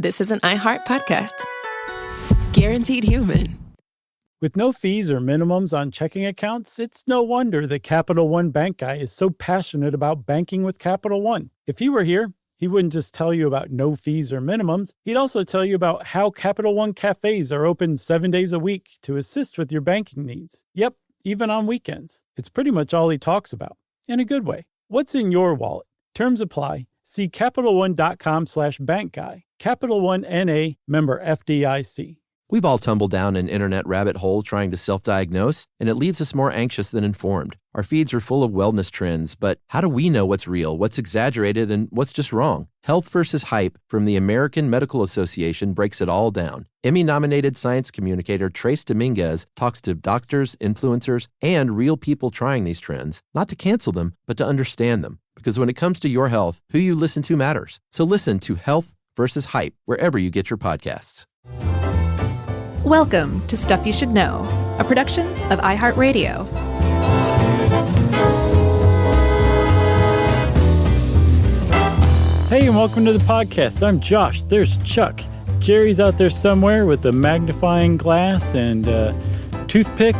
This is an iHeart podcast. Guaranteed human. With no fees or minimums on checking accounts, it's no wonder that Capital One Bank Guy is so passionate about banking with Capital One. If he were here, he wouldn't just tell you about no fees or minimums. He'd also tell you about how Capital One cafes are open 7 days a week to assist with your banking needs. Yep, even on weekends. It's pretty much all he talks about, in a good way. What's in your wallet? Terms apply. See CapitalOne.com/bankguy. Capital One N.A., member FDIC. We've all tumbled down an internet rabbit hole trying to self-diagnose, and it leaves us more anxious than informed. Our feeds are full of wellness trends, but how do we know what's real, what's exaggerated, and what's just wrong? Health versus Hype from the American Medical Association breaks it all down. Emmy-nominated science communicator Trace Dominguez talks to doctors, influencers, and real people trying these trends, not to cancel them, but to understand them. Because when it comes to your health, who you listen to matters. So listen to Health versus Hype wherever you get your podcasts. Welcome to Stuff You Should Know, a production of iHeartRadio. Hey, and welcome to the podcast. I'm Josh. There's Chuck. Jerry's out there somewhere with a magnifying glass and a toothpick.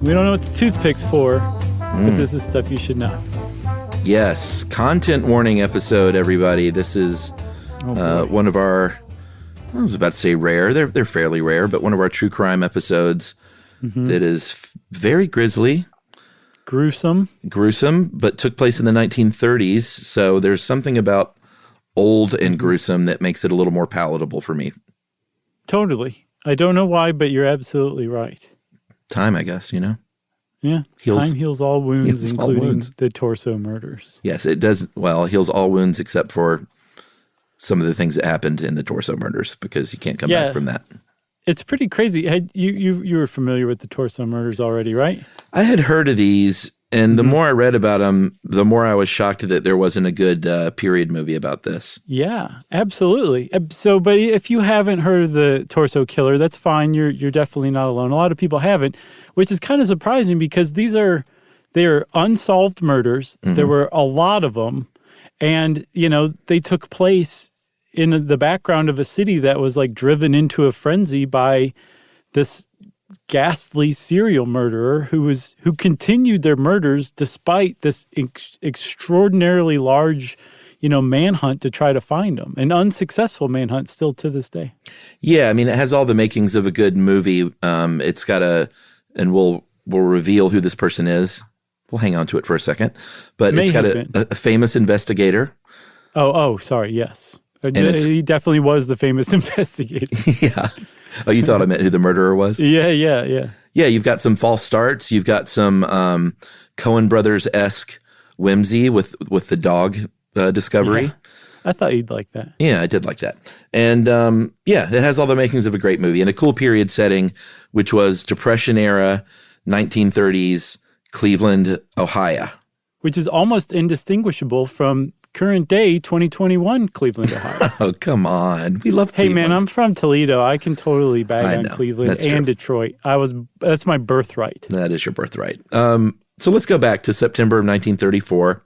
We don't know what the toothpick's for, but this is Stuff You Should Know. Yes, content warning episode, everybody. This is one of our, I was about to say rare. They're fairly rare, but one of our true crime episodes that is very grisly. Gruesome, but took place in the 1930s. So there's something about old and gruesome that makes it a little more palatable for me. Totally. I don't know why, but you're absolutely right. Time, I guess, you know? Yeah. Time heals all wounds, including the torso murders. Yes, it does. Well, heals all wounds except for some of the things that happened in the torso murders, because you can't come back from that. It's pretty crazy. You were familiar with the torso murders already, right? I had heard of these, and the more I read about them, the more I was shocked that there wasn't a good period movie about this. Yeah, absolutely. So, but if you haven't heard of the torso killer, that's fine. You're definitely not alone. A lot of people haven't, which is kind of surprising because they are unsolved murders. There were a lot of them. And, you know, they took place in the background of a city that was like driven into a frenzy by this ghastly serial murderer who continued their murders despite this extraordinarily large, manhunt to try to find them. An unsuccessful manhunt still to this day. Yeah, I mean, it has all the makings of a good movie. It's got and we'll reveal who this person is. We'll hang on to it for a second. But it's got a famous investigator. Oh, sorry, yes. He definitely was the famous investigator. Yeah. Oh, you thought I meant who the murderer was? Yeah. Yeah, you've got some false starts. You've got some Coen Brothers-esque whimsy with the dog discovery. Yeah. I thought you'd like that. Yeah, I did like that. And it has all the makings of a great movie and a cool period setting, which was Depression era, 1930s, Cleveland, Ohio. Which is almost indistinguishable from current day 2021 Cleveland, Ohio. Oh, come on. We love Cleveland. Hey, man, I'm from Toledo. I can totally bag on Cleveland and Detroit. That's my birthright. That is your birthright. So let's go back to September of 1934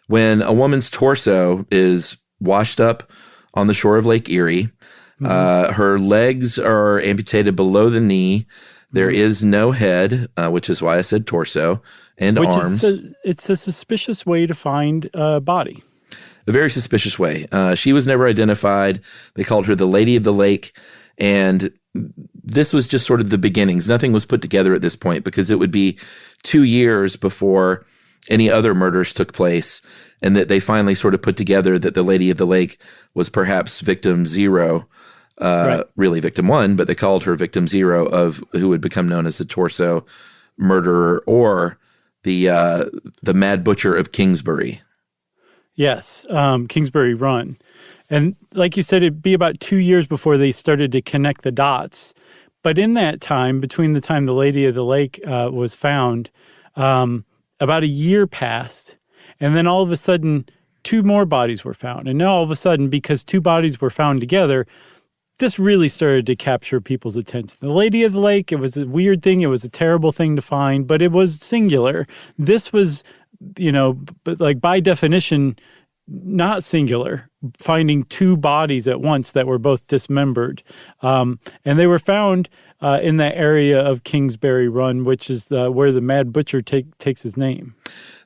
when a woman's torso is washed up on the shore of Lake Erie. Her legs are amputated below the knee. There is no head, which is why I said torso, and arms. It's a suspicious way to find a body. A very suspicious way. She was never identified. They called her the Lady of the Lake, and this was just sort of the beginnings. Nothing was put together at this point because it would be 2 years before any other murders took place, and that they finally sort of put together that the Lady of the Lake was perhaps victim zero. Really victim one, but they called her victim zero of who would become known as the torso murderer or the Mad Butcher of Kingsbury. Yes, Kingsbury Run. And like you said, it'd be about 2 years before they started to connect the dots. But in that time, between the time the Lady of the Lake was found, about a year passed. And then all of a sudden, 2 more bodies were found. And now all of a sudden, because 2 bodies were found together, this really started to capture people's attention. The Lady of the Lake, it was a weird thing. It was a terrible thing to find, but it was singular. This was, but like by definition, not singular, finding two bodies at once that were both dismembered. And they were found in that area of Kingsbury Run, which is where the Mad Butcher takes his name.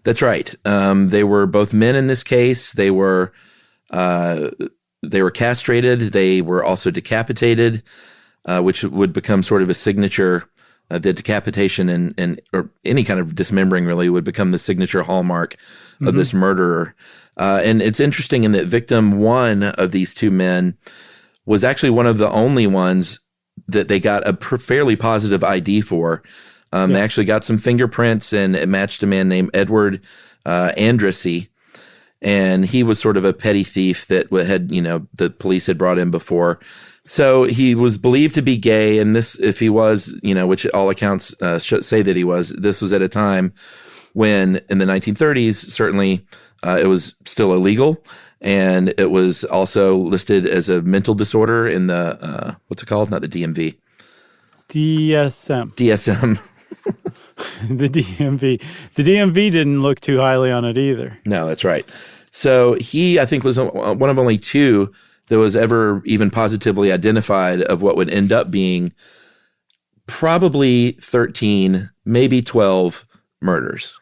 That's right. They were both men in this case. They were castrated. They were also decapitated, which would become sort of a signature. The decapitation and or any kind of dismembering really would become the signature hallmark of this murderer. And it's interesting in that victim one of these two men was actually one of the only ones that they got a fairly positive ID for. They actually got some fingerprints, and it matched a man named Edward Andrassy. And he was sort of a petty thief that had, the police had brought in before. So he was believed to be gay, and this, if he was, which all accounts say that he was, this was at a time when, in the 1930s, certainly it was still illegal, and it was also listed as a mental disorder in the, what's it called? Not the DMV. DSM. The DMV. The DMV didn't look too highly on it either. No, that's right. So he, I think, was one of only two that was ever even positively identified of what would end up being probably 13, maybe 12 murders.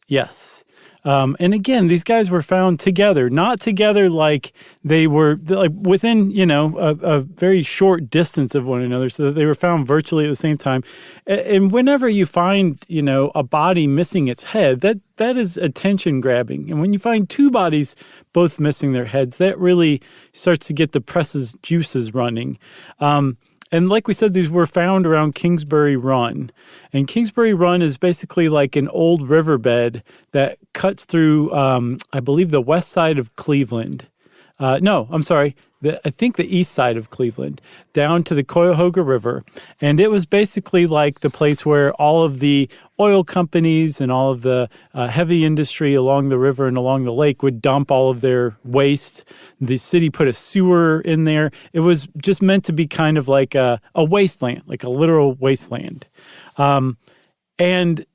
Yes. And again, these guys were found together, not together like they were like within, a very short distance of one another, so that they were found virtually at the same time. And whenever you find, a body missing its head, that is attention grabbing. And when you find two bodies both missing their heads, that really starts to get the press's juices running. And like we said, these were found around Kingsbury Run. And Kingsbury Run is basically like an old riverbed that cuts through, I believe, the west side of Cleveland. I think the east side of Cleveland, down to the Cuyahoga River. And it was basically like the place where all of the oil companies and all of the heavy industry along the river and along the lake would dump all of their waste. The city put a sewer in there. It was just meant to be kind of like a wasteland, like a literal wasteland. And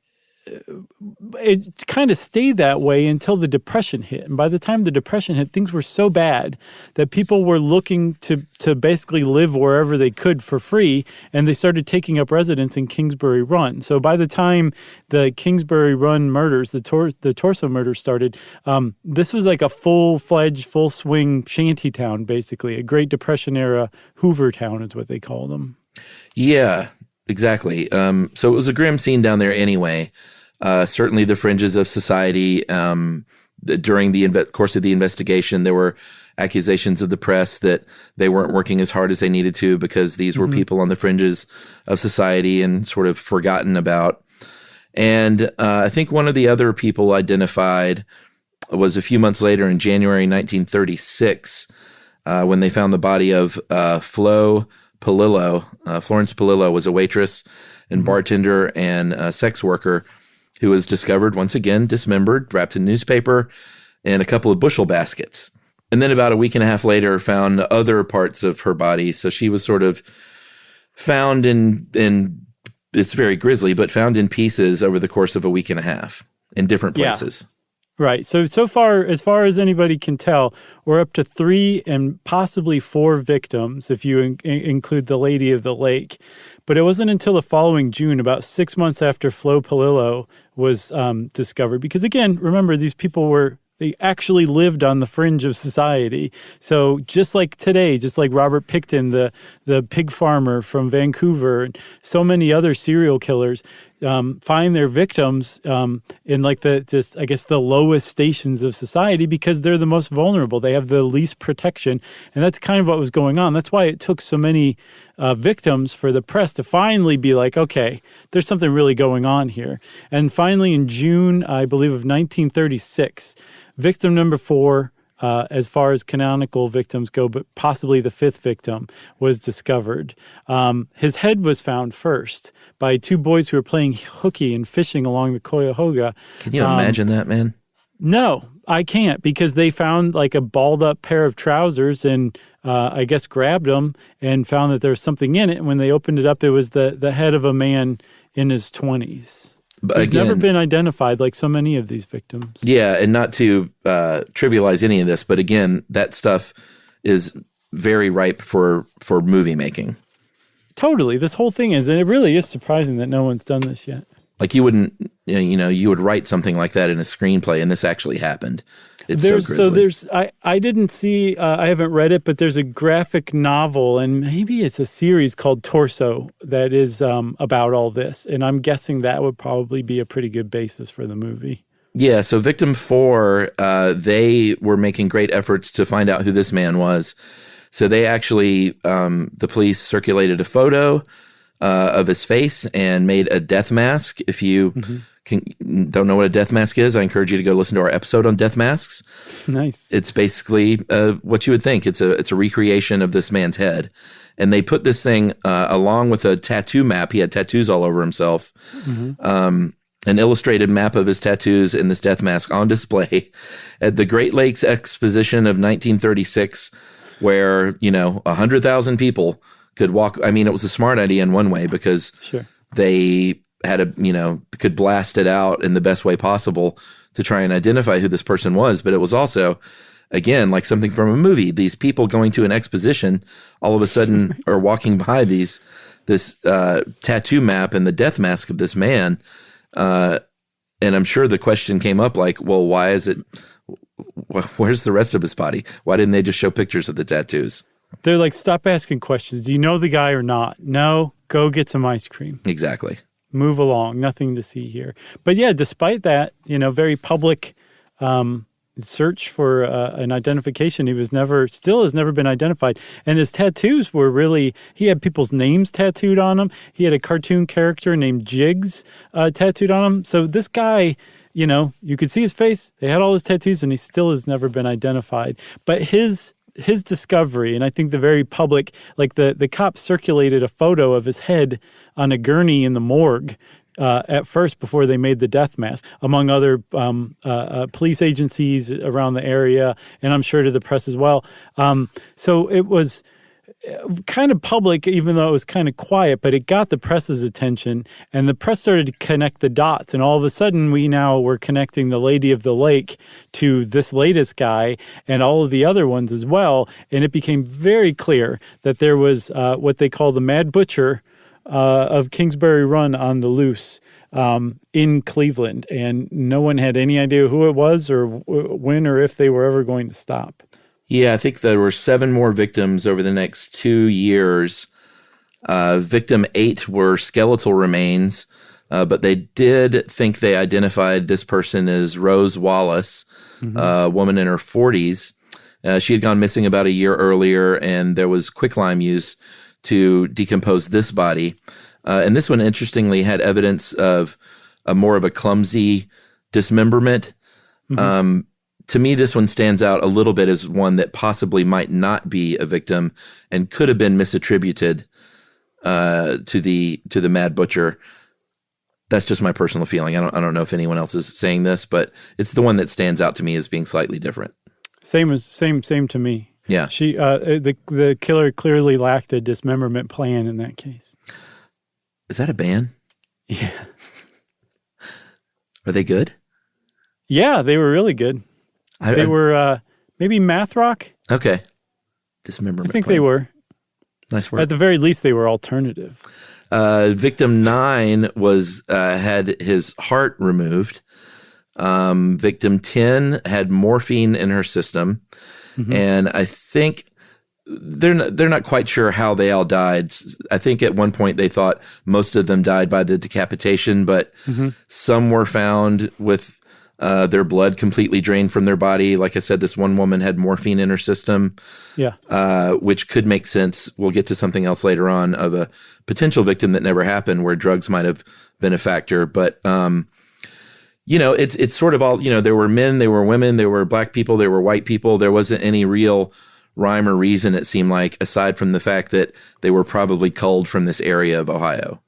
it kind of stayed that way until the Depression hit. And by the time the Depression hit, things were so bad that people were looking to basically live wherever they could for free, and they started taking up residence in Kingsbury Run. So by the time the Kingsbury Run murders, the torso murders started, this was like a full-fledged, full-swing shanty town, basically. A Great Depression-era Hoover town is what they call them. Yeah, exactly. So it was a grim scene down there anyway. Certainly the fringes of society. During the course of the investigation, there were accusations of the press that they weren't working as hard as they needed to because these were people on the fringes of society and sort of forgotten about. And I think one of the other people identified was a few months later in January 1936 when they found the body of Flo Polillo. Florence Polillo was a waitress and bartender and a sex worker who was discovered, once again, dismembered, wrapped in newspaper, and a couple of bushel baskets. And then about a week and a half later, found other parts of her body. So she was sort of found in it's very grisly, but found in pieces over the course of a week and a half in different places. Yeah. Right. So far as anybody can tell, we're up to 3 and possibly 4 victims, if you include the Lady of the Lake. But it wasn't until the following June, about 6 months after Flo Polillo was discovered. Because again, remember, these people they actually lived on the fringe of society. So just like today, just like Robert Pickton, the pig farmer from Vancouver, and so many other serial killers find their victims in like the lowest stations of society because they're the most vulnerable. They have the least protection. And that's kind of what was going on. That's why it took so many victims for the press to finally be like, okay, there's something really going on here. And finally in June, I believe, of 1936, victim number 4, as far as canonical victims go, but possibly the 5th victim, was discovered. His head was found first by 2 boys who were playing hooky and fishing along the Cuyahoga. Can you imagine that, man? No, I can't, because they found like a balled up pair of trousers and I guess grabbed them and found that there was something in it. And when they opened it up, it was the head of a man in his 20s. But He's again, never been identified like so many of these victims. Yeah, and not to trivialize any of this, but again, that stuff is very ripe for movie making. Totally. This whole thing is, and it really is surprising that no one's done this yet. Like you wouldn't, you would write something like that in a screenplay, and this actually happened. It's so grisly. I didn't see, I haven't read it, but there's a graphic novel, and maybe it's a series called Torso that is about all this. And I'm guessing that would probably be a pretty good basis for the movie. Yeah, so Victim 4, they were making great efforts to find out who this man was. So they actually, the police circulated a photo of his face and made a death mask. If you don't know what a death mask is, I encourage you to go listen to our episode on death masks. Nice. It's basically what you would think. It's a recreation of this man's head. And they put this thing along with a tattoo map. He had tattoos all over himself. An illustrated map of his tattoos in this death mask on display at the Great Lakes Exposition of 1936, where, 100,000 people could walk. I mean, it was a smart idea in one way because they had could blast it out in the best way possible to try and identify who this person was. But it was also, again, like something from a movie. These people going to an exposition all of a sudden are walking by this tattoo map and the death mask of this man. And I'm sure the question came up like, well, why is it, where's the rest of his body? Why didn't they just show pictures of the tattoos? They're like, stop asking questions. Do you know the guy or not? No, go get some ice cream. Exactly. Move along. Nothing to see here. But yeah, despite that, very public search for an identification, still has never been identified. And his tattoos were really, he had people's names tattooed on him. He had a cartoon character named Jiggs tattooed on him. So this guy, you could see his face. They had all his tattoos and he still has never been identified. But his discovery, and I think the very public, like the cops circulated a photo of his head on a gurney in the morgue at first before they made the death mask, among other police agencies around the area, and I'm sure to the press as well. So it was kind of public, even though it was kind of quiet, but it got the press's attention, and the press started to connect the dots, and all of a sudden we now were connecting the Lady of the Lake to this latest guy and all of the other ones as well, and it became very clear that there was what they call the Mad Butcher of Kingsbury Run on the loose in Cleveland, and no one had any idea who it was or when or if they were ever going to stop. Yeah, I think there were 7 more victims over the next 2 years. Victim 8 were skeletal remains, but they did think they identified this person as Rose Wallace, a woman in her 40s. She had gone missing about a year earlier, and there was quicklime used to decompose this body. And this one, interestingly, had evidence of more of a clumsy dismemberment. To me, this one stands out a little bit as one that possibly might not be a victim and could have been misattributed to the Mad Butcher. That's just my personal feeling. I don't know if anyone else is saying this, but it's the one that stands out to me as being slightly different. Same to me. Yeah, she the killer clearly lacked a dismemberment plan in that case. Is that a band? Yeah. Are they good? Yeah, they were really good. They were maybe math rock. Okay. Dismemberment. I think plan. they were. Nice work. At the very least, they were alternative. Victim 9 had his heart removed. Victim 10 had morphine in her system, and I think they're not quite sure how they all died. I think at one point they thought most of them died by the decapitation, but some were found with their blood completely drained from their body. Like I said, this one woman had morphine in her system, which could make sense. We'll get to something else later on of a potential victim that never happened where drugs might have been a factor. But, it's sort of all, there were men, there were women, there were black people, there were white people. There wasn't any real rhyme or reason, it seemed like, aside from the fact that they were probably culled from this area of Ohio.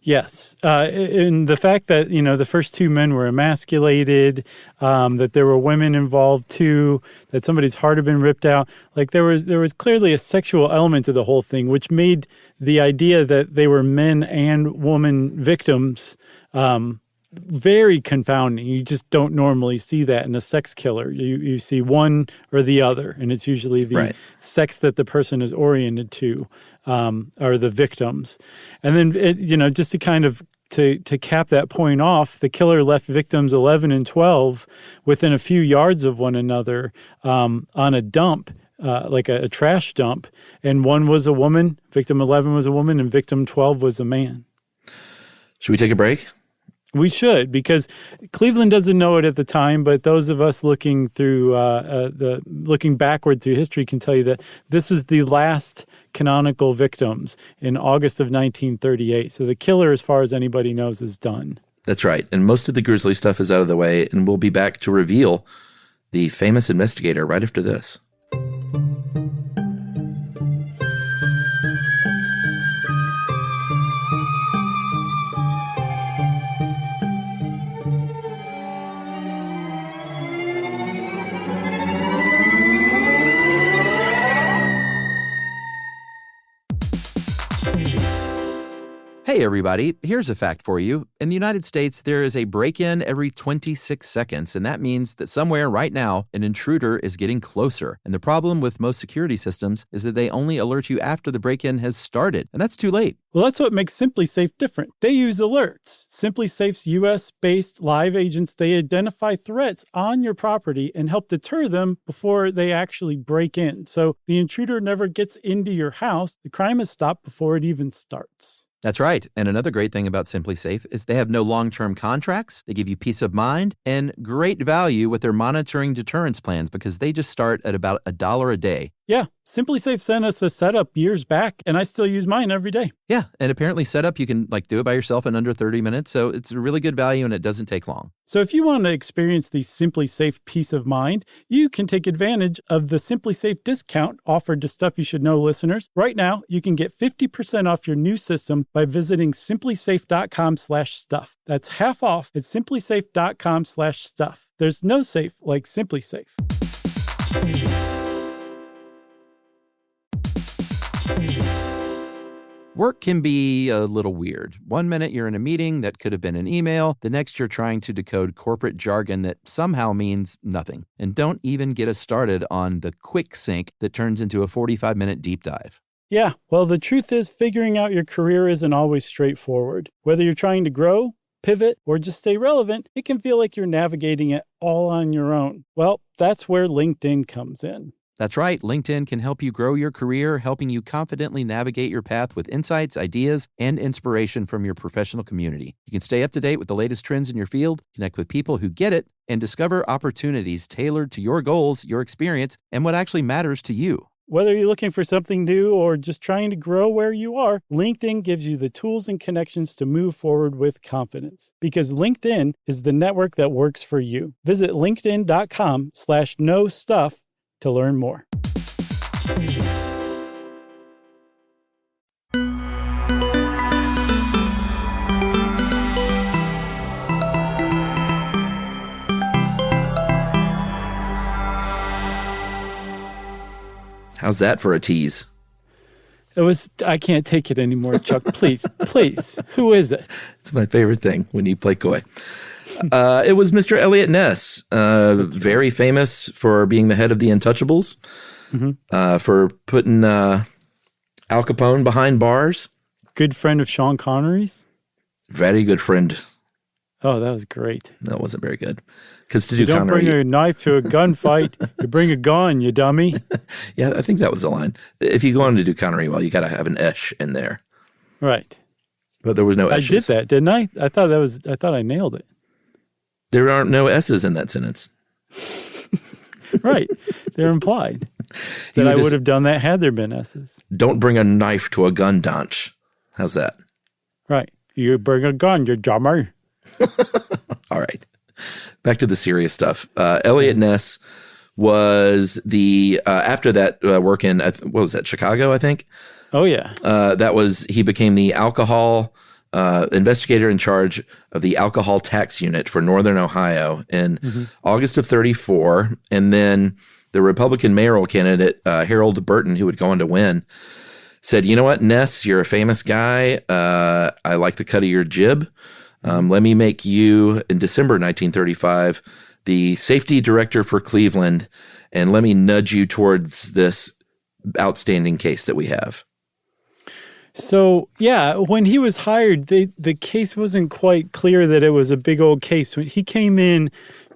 Yes. And the fact that, the first 2 men were emasculated, that there were women involved too, that somebody's heart had been ripped out. Like there was clearly a sexual element to the whole thing, which made the idea that they were men and woman victims very confounding. You just don't normally see that in a sex killer. You see one or the other, and it's usually the sex that the person is oriented to, or the victims. And then, just to kind of to cap that point off, the killer left victims 11 and 12 within a few yards of one another on a dump, like a trash dump. And one was a woman, victim 11 was a woman, and victim 12 was a man. Should we take a break? We should, because Cleveland doesn't know it at the time, but those of us looking through looking backward through history can tell you that this was the last canonical victims in August of 1938. So the killer, as far as anybody knows, is done. That's right. And most of the grisly stuff is out of the way, and we'll be back to reveal the famous investigator right after this. Hey everybody, here's a fact for you. In the United States, there is a break-in every 26 seconds, and that means that somewhere right now, an intruder is getting closer. And the problem with most security systems is that they only alert you after the break-in has started, and that's too late. Well, that's what makes SimpliSafe different. They use alerts. SimpliSafe's U.S.-based live agents, they identify threats on your property and help deter them before they actually break in. So the intruder never gets into your house. The crime is stopped before it even starts. That's right. And another great thing about SimpliSafe is they have no long-term contracts. They give you peace of mind and great value with their monitoring deterrence plans because they just start at about $1 a day. Yeah, SimpliSafe sent us a setup years back, and I still use mine every day. Yeah, and apparently setup, you can do it by yourself in under 30 minutes, so it's a really good value and it doesn't take long. So if you want to experience the SimpliSafe peace of mind, you can take advantage of the SimpliSafe discount offered to Stuff You Should Know listeners. Right now, you can get 50% off your new system by visiting simplisafe.com/stuff. That's half off at simplisafe.com/stuff. There's no safe like SimpliSafe. Work can be a little weird. One minute you're in a meeting that could have been an email. The next you're trying to decode corporate jargon that somehow means nothing. And don't even get us started on the quick sync that turns into a 45-minute deep dive. Yeah, well, the truth is figuring out your career isn't always straightforward. Whether you're trying to grow, pivot, or just stay relevant, it can feel like you're navigating it all on your own. Well, that's where LinkedIn comes in. That's right. LinkedIn can help you grow your career, helping you confidently navigate your path with insights, ideas, and inspiration from your professional community. You can stay up to date with the latest trends in your field, connect with people who get it, and discover opportunities tailored to your goals, your experience, and what actually matters to you. Whether you're looking for something new or just trying to grow where you are, LinkedIn gives you the tools and connections to move forward with confidence. Because LinkedIn is the network that works for you. Visit linkedin.com/knowstuff to learn more. How's that for a tease? I can't take it anymore, Chuck. Please, please. Who is it? It's my favorite thing when you play coy. It was Mr. Elliot Ness, very famous for being the head of the Untouchables, for putting Al Capone behind bars. Good friend of Sean Connery's. Very good friend. Oh, that was great. That wasn't very good. Because to do you don't Connery, bring a knife to a gunfight. You bring a gun, you dummy. Yeah, I think that was the line. If you go on to do Connery well, you got to have an esh in there. Right. But there was no eshes. I did that, didn't I? I thought I nailed it. There aren't no S's in that sentence. Right. They're implied. That I would have done that had there been S's. Don't bring a knife to a gun dance. How's that? Right. You bring a gun, you dummy. All right. Back to the serious stuff. Elliot Ness was the, after that work in, what was that, Chicago, I think? Oh, yeah. He became the alcohol investigator in charge of the alcohol tax unit for Northern Ohio in August of 34. And then the Republican mayoral candidate, Harold Burton, who would go on to win, said, you know what, Ness, you're a famous guy. I like the cut of your jib. Let me make you, in December 1935, the safety director for Cleveland, and let me nudge you towards this outstanding case that we have. So, yeah, when he was hired, the case wasn't quite clear that it was a big old case. He came in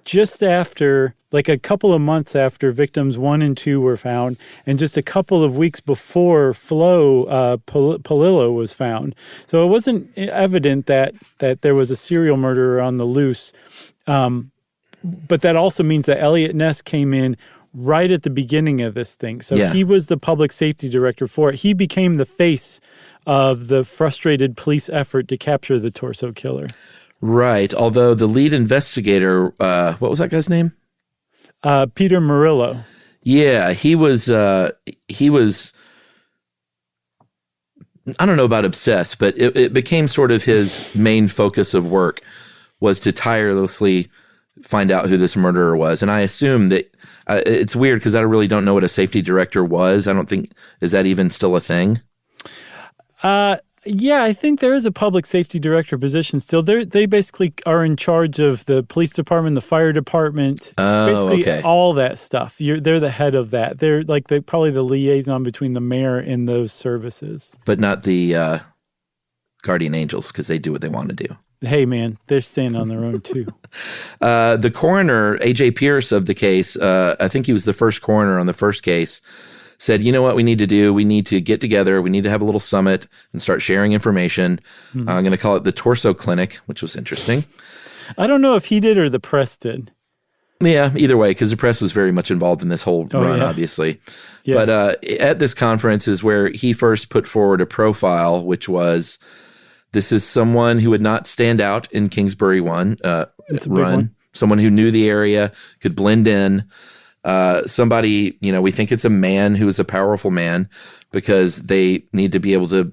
just after, like a couple of months after victims 1 and 2 were found, and just a couple of weeks before Flo Polillo was found. So it wasn't evident that there was a serial murderer on the loose. But that also means that Elliot Ness came in right at the beginning of this thing. So he was the public safety director for it. He became the face of the frustrated police effort to capture the torso killer. Right. Although the lead investigator, what was that guy's name? Peter Murillo. Yeah, he was, I don't know about obsessed, but it became sort of his main focus of work was to tirelessly find out who this murderer was. And I assume that it's weird because I really don't know what a safety director was. I don't think, is that even still a thing? Yeah, I think there is a public safety director position still. They basically are in charge of the police department, the fire department, basically all that stuff. They're the head of that. They're like probably the liaison between the mayor and those services. But not the guardian angels, because they do what they want to do. Hey, man, they're standing on their own, too. The coroner, A.J. Pierce of the case, I think he was the first coroner on the first case, said, you know what we need to do? We need to get together. We need to have a little summit and start sharing information. I'm going to call it the Torso Clinic, which was interesting. I don't know if he did or the press did. Yeah, either way, because the press was very much involved in this whole run, obviously. Yeah. But at this conference is where he first put forward a profile, which was, this is someone who would not stand out in Kingsbury run, someone who knew the area, could blend in. Somebody, we think it's a man who is a powerful man because they need to be able to,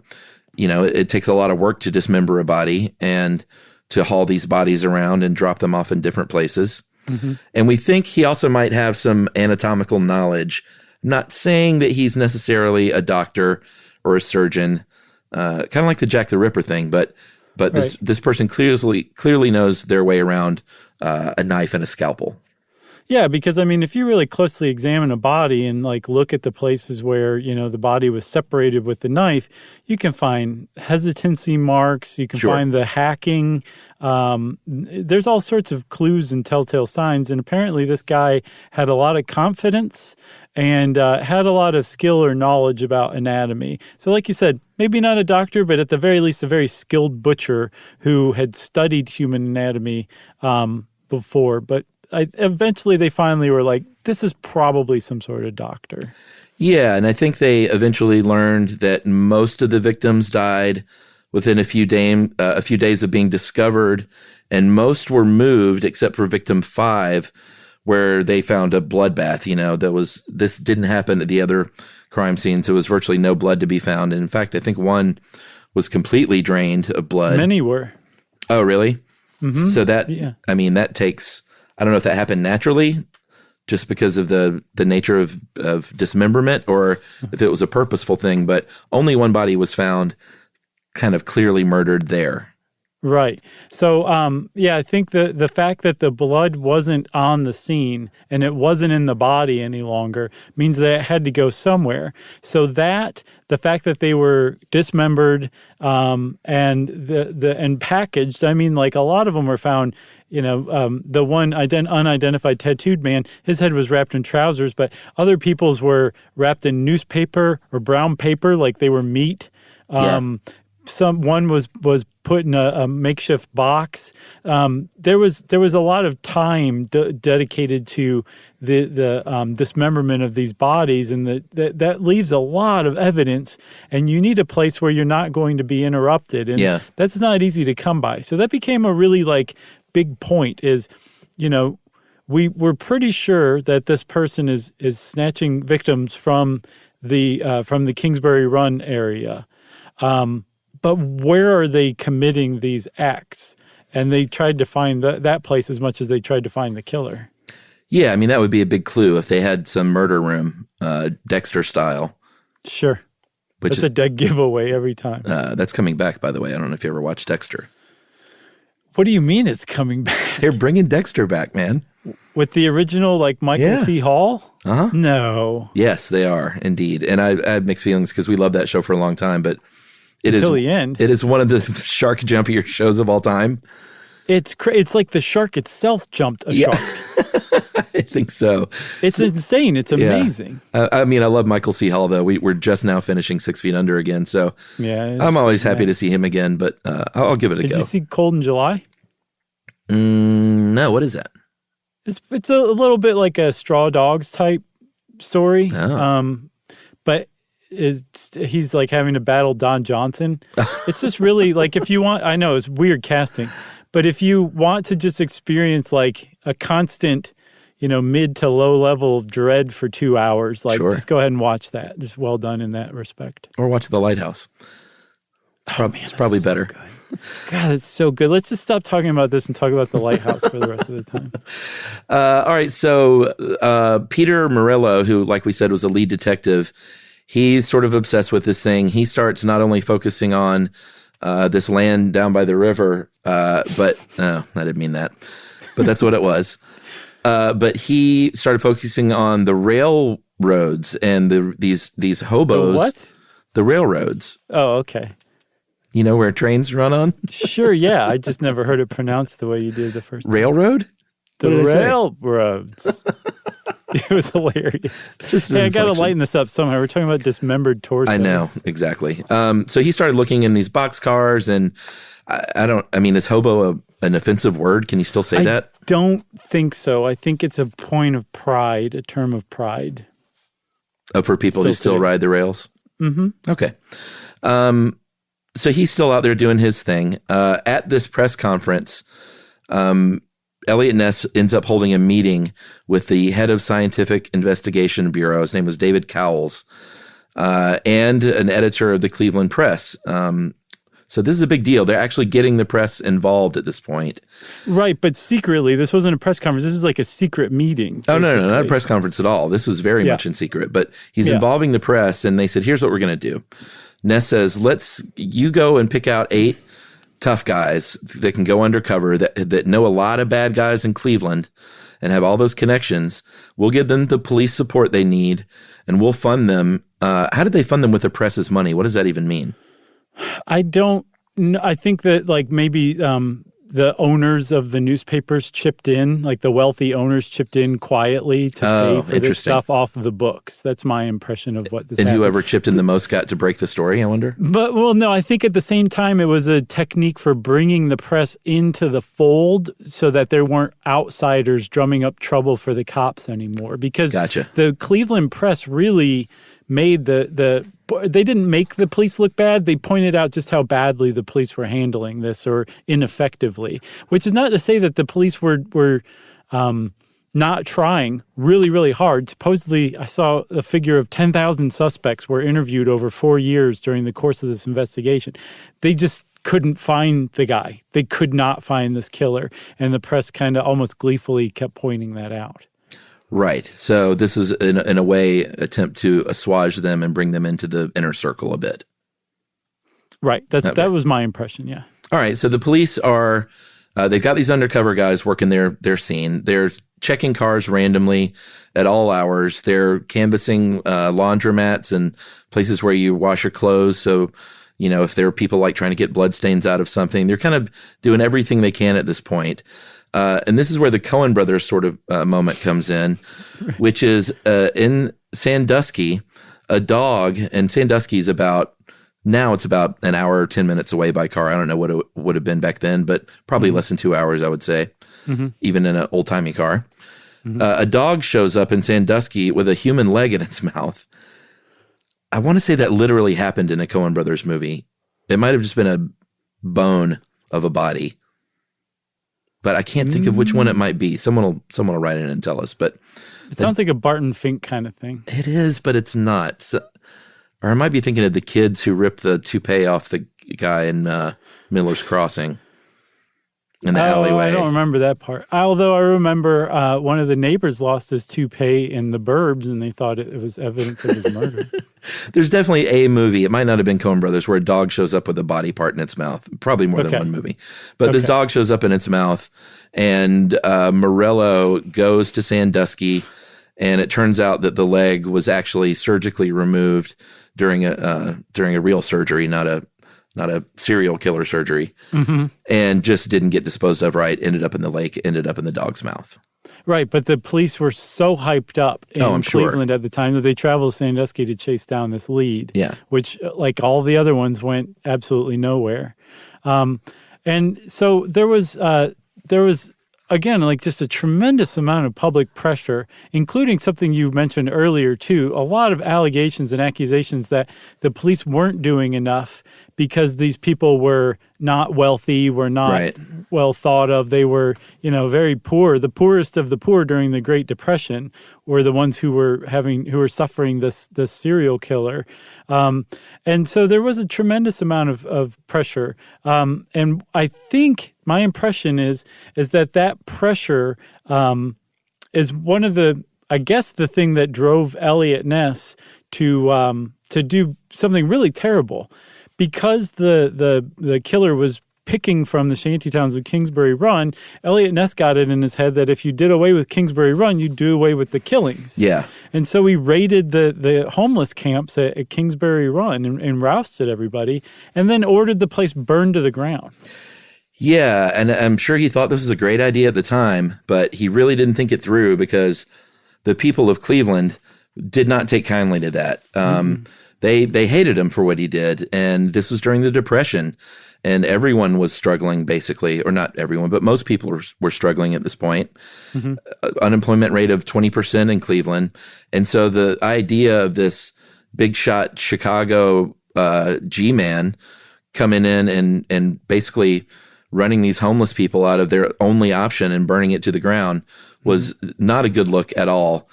it takes a lot of work to dismember a body and to haul these bodies around and drop them off in different places. Mm-hmm. And we think he also might have some anatomical knowledge, not saying that he's necessarily a doctor or a surgeon, kind of like the Jack the Ripper thing, but right. this person clearly knows their way around a knife and a scalpel. Yeah, because, if you really closely examine a body and, look at the places where, the body was separated with the knife, you can find hesitancy marks, you can find the hacking. There's all sorts of clues and telltale signs, and apparently this guy had a lot of confidence and had a lot of skill or knowledge about anatomy. So like you said, maybe not a doctor, but at the very least a very skilled butcher who had studied human anatomy before, but eventually they finally were like, this is probably some sort of doctor. Yeah, and I think they eventually learned that most of the victims died within a few days of being discovered, and most were moved except for victim 5, where they found a bloodbath. This didn't happen at the other crime scenes. There was virtually no blood to be found. And in fact, I think one was completely drained of blood. Many were. Oh, really? Mm-hmm. So that takes, I don't know if that happened naturally just because of the nature of dismemberment or if it was a purposeful thing, but only one body was found kind of clearly murdered there. Right. So, I think the fact that the blood wasn't on the scene and it wasn't in the body any longer means that it had to go somewhere. So that the fact that they were dismembered and and packaged, a lot of them were found. The one unidentified tattooed man, his head was wrapped in trousers, but other people's were wrapped in newspaper or brown paper, like they were meat. One was put in a makeshift box. There was a lot of time dedicated to the dismemberment of these bodies, and that leaves a lot of evidence. And you need a place where you're not going to be interrupted, and that's not easy to come by. So that became a really big point. Is we're pretty sure that this person is snatching victims from the Kingsbury Run area. But where are they committing these acts? And they tried to find that place as much as they tried to find the killer. Yeah, that would be a big clue if they had some murder room, Dexter style. Sure. That's a dead giveaway every time. That's coming back, by the way. I don't know if you ever watched Dexter. What do you mean it's coming back? They're bringing Dexter back, man. With the original, like, Michael C. Hall? Uh-huh. No. Yes, they are, indeed. And I have mixed feelings because we loved that show for a long time, but Until the end. It is one of the shark jumpier shows of all time. It's like the shark itself jumped a shark. I think so. It's insane. It's amazing. I mean, I love Michael C. Hall, though. We're just now finishing 6 Feet Under again, so I'm always happy to see him again, but I'll give it a go. Did you see Cold in July? No, what is that? It's a little bit like a Straw Dogs type story, but he's like having to battle Don Johnson. It's just really like, if you want, I know it's weird casting, but if you want to just experience like a constant, mid to low level dread for 2 hours, just go ahead and watch that. It's well done in that respect. Or watch The Lighthouse. It's probably better. So God, it's so good. Let's just stop talking about this and talk about The Lighthouse for the rest of the time. All right. So Peter Morello, who, like we said, was a lead detective, he's sort of obsessed with this thing. He starts not only focusing on this land down by the river, but I didn't mean that, but that's what it was. But he started focusing on the railroads and these hobos. The what? The railroads. Oh, okay. You know where trains run on? Sure, yeah. I just never heard it pronounced the way you did the first time. Railroad? The railroads. It was hilarious. I got to lighten this up somehow. We're talking about dismembered torsos. I know, exactly. So he started looking in these boxcars, and is hobo an offensive word? Can you still say that? I don't think so. I think it's a point of pride, a term of pride. For people who still ride the rails? Mm-hmm. Okay. So he's still out there doing his thing. At this press conference, Elliot Ness ends up holding a meeting with the head of Scientific Investigation Bureau. His name was David Cowles, and an editor of the Cleveland Press. So this is a big deal. They're actually getting the press involved at this point. Right, but secretly. This wasn't a press conference. This is like a secret meeting. Basically. Oh, no, not a press conference at all. This was very much in secret. But he's involving the press, and they said, here's what we're going to do. Ness says, you go and pick out 8 tough guys that can go undercover, that know a lot of bad guys in Cleveland and have all those connections. We'll give them the police support they need, and we'll fund them. How did they fund them with the press's money? What does that even mean? I don't know. I think that maybe the owners of the newspapers chipped in, like the wealthy owners chipped in quietly to pay for this stuff off of the books. That's my impression of what this happened. Whoever chipped in the most got to break the story, I wonder? No, I think at the same time it was a technique for bringing the press into the fold so that there weren't outsiders drumming up trouble for the cops anymore. Because the Cleveland Press really made they didn't make the police look bad. They pointed out just how badly the police were handling this, or ineffectively, which is not to say that the police were not trying really, really hard. Supposedly, I saw a figure of 10,000 suspects were interviewed over 4 years during the course of this investigation. They just couldn't find the guy. They could not find this killer. And the press kind of almost gleefully kept pointing that out. Right. So this is, in a way, attempt to assuage them and bring them into the inner circle a bit. Right. That was my impression, yeah. All right. So the police are, they've got these undercover guys working their scene. They're checking cars randomly at all hours. They're canvassing laundromats and places where you wash your clothes. So, if there are people trying to get bloodstains out of something, they're kind of doing everything they can at this point. And this is where the Coen brothers sort of moment comes in, which is in Sandusky, a dog, and Sandusky's about an hour or 10 minutes away by car. I don't know what it would have been back then, but probably less than 2 hours, I would say, even in an old-timey car. A dog shows up in Sandusky with a human leg in its mouth. I want to say that literally happened in a Coen brothers movie. It might have just been a bone of a body. But I can't think of which one it might be. Someone will write in and tell us. But it sounds like a Barton Fink kind of thing. It is, but it's not. So, or I might be thinking of the kids who ripped the toupee off the guy in Miller's Crossing. in the alleyway. I don't remember that part. Although I remember one of the neighbors lost his toupee in the Burbs, and they thought it was evidence of his murder. There's definitely a movie. It might not have been Coen Brothers, where a dog shows up with a body part in its mouth. Probably more than one movie. But this dog shows up in its mouth, and Morello goes to Sandusky, and it turns out that the leg was actually surgically removed during a real surgery, not a serial killer surgery, and just didn't get disposed of right. Ended up in the lake. Ended up in the dog's mouth. Right, but the police were so hyped up in Cleveland at the time that they traveled to Sandusky to chase down this lead, which, like all the other ones, went absolutely nowhere. And so there was again, like just a tremendous amount of public pressure, including something you mentioned earlier, too, a lot of allegations and accusations that the police weren't doing enough because these people were not wealthy, were not well thought of. They were, very poor. The poorest of the poor during the Great Depression were the ones who were suffering this serial killer. And so there was a tremendous amount of pressure. And I think my impression is that pressure is one of the thing that drove Eliot Ness to do something really terrible. Because the killer was picking from the shanty towns of Kingsbury Run, Eliot Ness got it in his head that if you did away with Kingsbury Run, you'd do away with the killings. Yeah. And so he raided the homeless camps at Kingsbury Run and rousted everybody, and then ordered the place burned to the ground. Yeah, and I'm sure he thought this was a great idea at the time, but he really didn't think it through because the people of Cleveland did not take kindly to that. They hated him for what he did, and this was during the Depression, and everyone was struggling basically, or not everyone, but most people were struggling at this point. Unemployment rate of 20% in Cleveland, and so the idea of this big shot Chicago G-man coming in and basically running these homeless people out of their only option and burning it to the ground was not a good look at all.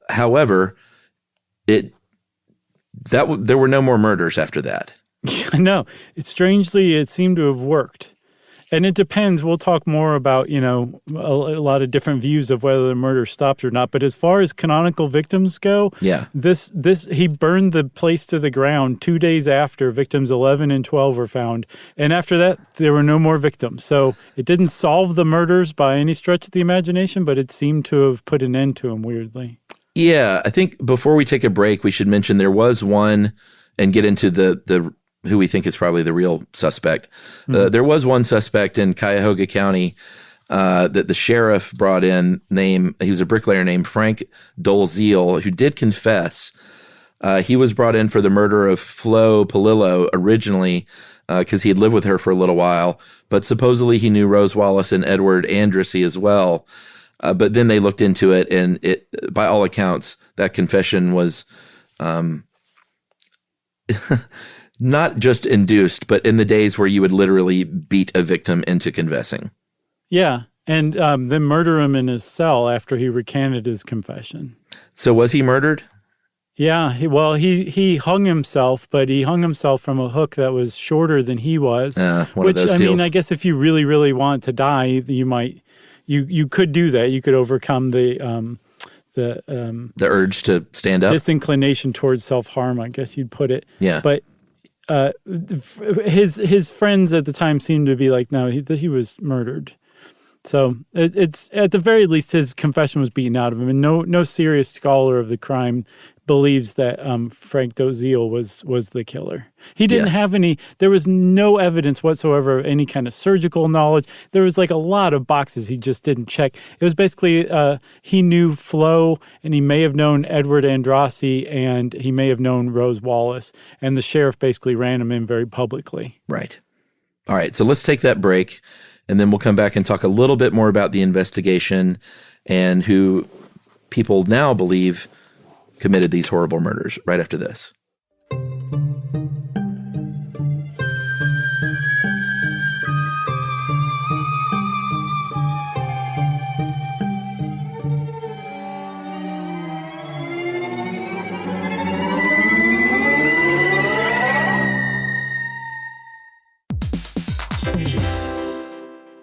However, there were no more murders after that. Yeah, no, strangely, it seemed to have worked. And it depends. We'll talk more about, a lot of different views of whether the murder stopped or not. But as far as canonical victims go, he burned the place to the ground 2 days after victims 11 and 12 were found. And after that, there were no more victims. So it didn't solve the murders by any stretch of the imagination, but it seemed to have put an end to them, weirdly. Yeah, I think before we take a break, we should mention there was one, and get into the who we think is probably the real suspect. There was one suspect in Cuyahoga County that the sheriff brought in. He was a bricklayer named Frank Dolezal, who did confess. He was brought in for the murder of Flo Polillo originally because he had lived with her for a little while, but supposedly he knew Rose Wallace and Edward Andrassy as well. But then they looked into it, and by all accounts, that confession was not just induced, but in the days where you would literally beat a victim into confessing. Yeah, and then murder him in his cell after he recanted his confession. So was he murdered? Yeah, he hung himself, but he hung himself from a hook that was shorter than he was. One of those deals. I guess if you really, really want to die, you could do that. You could overcome the urge to stand up, disinclination towards self-harm, I guess you'd put it. Yeah. But his friends at the time seemed to be like, no, he was murdered. So it's at the very least his confession was beaten out of him, and no serious scholar of the crime believes that Frank Dolezal was the killer. He didn't have any. There was no evidence whatsoever of any kind of surgical knowledge. There was like a lot of boxes he just didn't check. It was basically he knew Flo, and he may have known Edward Andrassy, and he may have known Rose Wallace, and the sheriff basically ran him in very publicly. Right. All right. So let's take that break. And then we'll come back and talk a little bit more about the investigation and who people now believe committed these horrible murders right after this.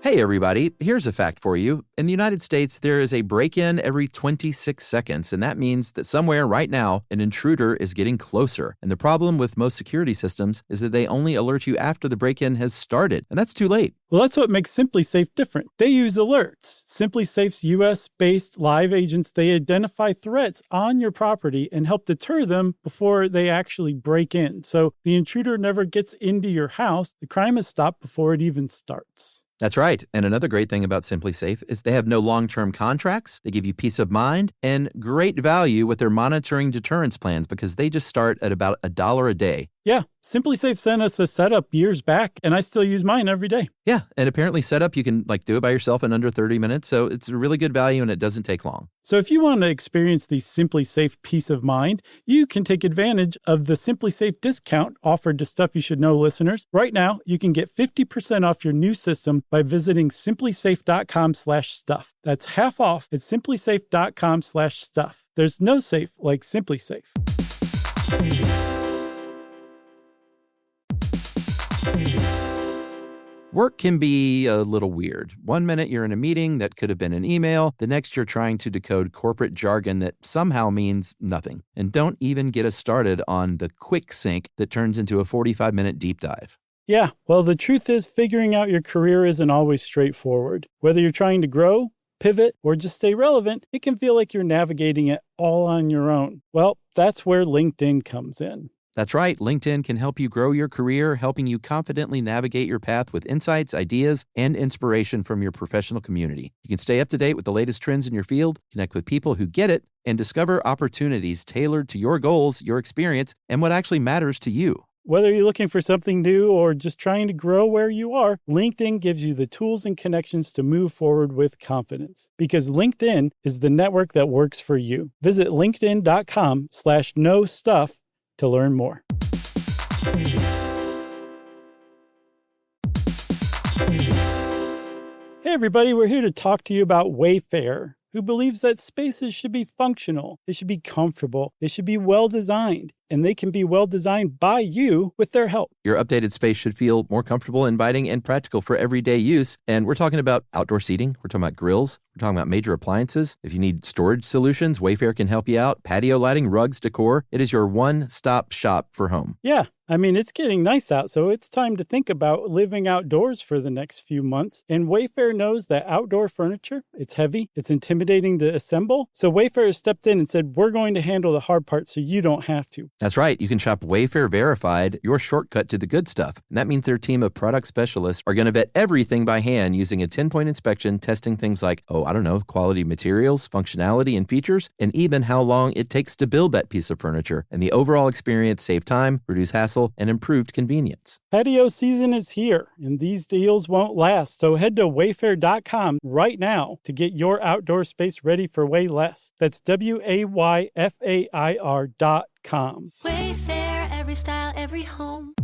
Hey, everybody, here's a fact for you. In the United States, there is a break-in every 26 seconds, and that means that somewhere right now, an intruder is getting closer. And the problem with most security systems is that they only alert you after the break-in has started, and that's too late. Well, that's what makes SimpliSafe different. They use alerts. SimpliSafe's U.S.-based live agents, they identify threats on your property and help deter them before they actually break in. So the intruder never gets into your house. The crime is stopped before it even starts. That's right. And another great thing about SimpliSafe is they have no long-term contracts. They give you peace of mind and great value with their monitoring deterrence plans because they just start at about $1 a day. Yeah, SimpliSafe sent us a setup years back, and I still use mine every day. Yeah, and apparently setup, you can do it by yourself in under 30 minutes. So it's a really good value and it doesn't take long. So if you want to experience the SimpliSafe peace of mind, you can take advantage of the SimpliSafe discount offered to Stuff You Should Know listeners. Right now, you can get 50% off your new system by visiting simplisafe.com/stuff. That's half off at simplisafe.com/stuff. There's no safe like SimpliSafe. Work can be a little weird. One minute you're in a meeting that could have been an email. The next you're trying to decode corporate jargon that somehow means nothing. And don't even get us started on the quick sync that turns into a 45-minute deep dive. Yeah, well, the truth is figuring out your career isn't always straightforward. Whether you're trying to grow, pivot, or just stay relevant, it can feel like you're navigating it all on your own. Well, that's where LinkedIn comes in. That's right. LinkedIn can help you grow your career, helping you confidently navigate your path with insights, ideas, and inspiration from your professional community. You can stay up to date with the latest trends in your field, connect with people who get it, and discover opportunities tailored to your goals, your experience, and what actually matters to you. Whether you're looking for something new or just trying to grow where you are, LinkedIn gives you the tools and connections to move forward with confidence. Because LinkedIn is the network that works for you. Visit linkedin.com/knowstuff to learn more. Hey everybody, we're here to talk to you about Wayfair, who believes that spaces should be functional, they should be comfortable, they should be well designed, and they can be well designed by you with their help. Your updated space should feel more comfortable, inviting, and practical for everyday use. And we're talking about outdoor seating. We're talking about grills. We're talking about major appliances. If you need storage solutions, Wayfair can help you out. Patio lighting, rugs, decor. It is your one-stop shop for home. Yeah, I mean, it's getting nice out, so it's time to think about living outdoors for the next few months. And Wayfair knows that outdoor furniture, it's heavy, it's intimidating to assemble. So Wayfair has stepped in and said, we're going to handle the hard part so you don't have to. That's right. You can shop Wayfair Verified, your shortcut to the good stuff. And that means their team of product specialists are going to vet everything by hand using a 10-point inspection, testing things like, quality materials, functionality, and features, and even how long it takes to build that piece of furniture. And the overall experience save time, reduce hassle, and improved convenience. Patio season is here, and these deals won't last. So head to wayfair.com right now to get your outdoor space ready for way less. That's WAYFAIR.com. Wayfair, every style, every home.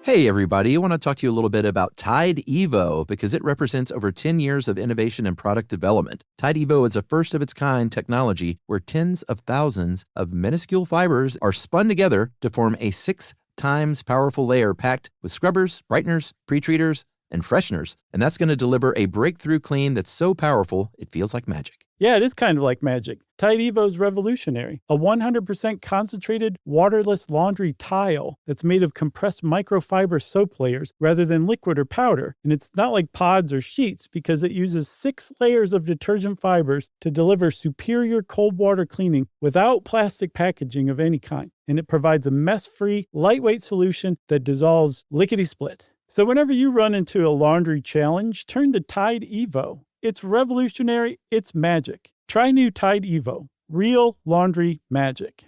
Hey everybody, I want to talk to you a little bit about Tide Evo because it represents over 10 years of innovation and product development. Tide Evo is a first-of-its-kind technology where tens of thousands of minuscule fibers are spun together to form a 6 times powerful layer packed with scrubbers, brighteners, pre-treaters, and fresheners. And that's going to deliver a breakthrough clean that's so powerful, it feels like magic. Yeah, it is kind of like magic. Tide Evo is revolutionary. A 100% concentrated, waterless laundry tile that's made of compressed microfiber soap layers rather than liquid or powder. And it's not like pods or sheets because it uses 6 layers of detergent fibers to deliver superior cold water cleaning without plastic packaging of any kind. And it provides a mess-free, lightweight solution that dissolves lickety-split. So whenever you run into a laundry challenge, turn to Tide Evo. It's revolutionary, it's magic. Try new Tide Evo. Real laundry magic.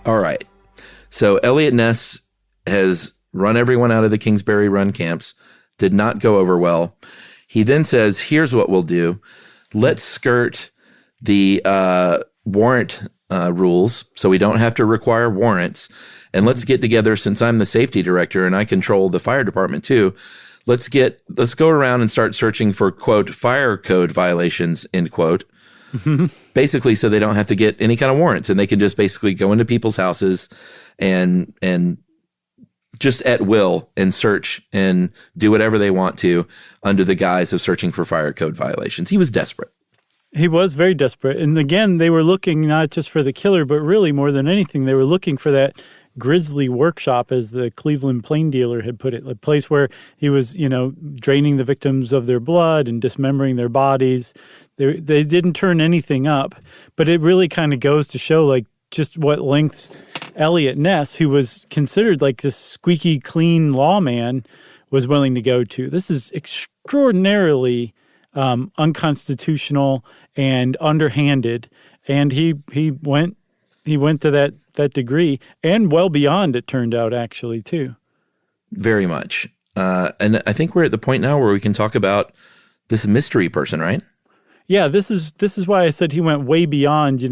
All right. So Elliot Ness has run everyone out of the Kingsbury Run camps. Did not go over well. He then says, here's what we'll do. Let's skirt the warrant rules so we don't have to require warrants. And let's get together, since I'm the safety director and I control the fire department too, let's go around and start searching for, quote, fire code violations, end quote. Basically, so they don't have to get any kind of warrants, and they can just basically go into people's houses and just at will and search and do whatever they want to under the guise of searching for fire code violations. He was desperate. He was very desperate. And again, they were looking not just for the killer, but really more than anything, they were looking for that grisly workshop, as the Cleveland Plain Dealer had put it, a place where he was, draining the victims of their blood and dismembering their bodies. They didn't turn anything up, but it really kind of goes to show like just what lengths Eliot Ness, who was considered like this squeaky clean lawman, was willing to go to. This is extraordinarily unconstitutional and underhanded, and he went to that degree and well beyond, it turned out, actually, too. Very much. And I think we're at the point now where we can talk about this mystery person, right? Yeah, this is why I said he went way beyond,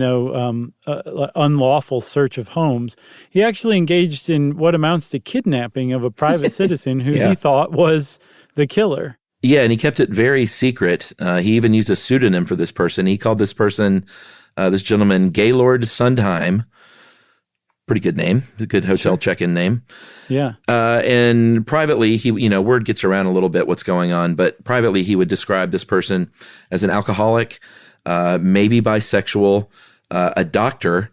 unlawful search of homes. He actually engaged in what amounts to kidnapping of a private citizen who he thought was the killer. Yeah, and he kept it very secret. He even used a pseudonym for this person. He called this person, this gentleman, Gaylord Sundheim. Pretty good name, a good hotel check-in name. Yeah. And privately, he, word gets around a little bit what's going on, but privately he would describe this person as an alcoholic, maybe bisexual, a doctor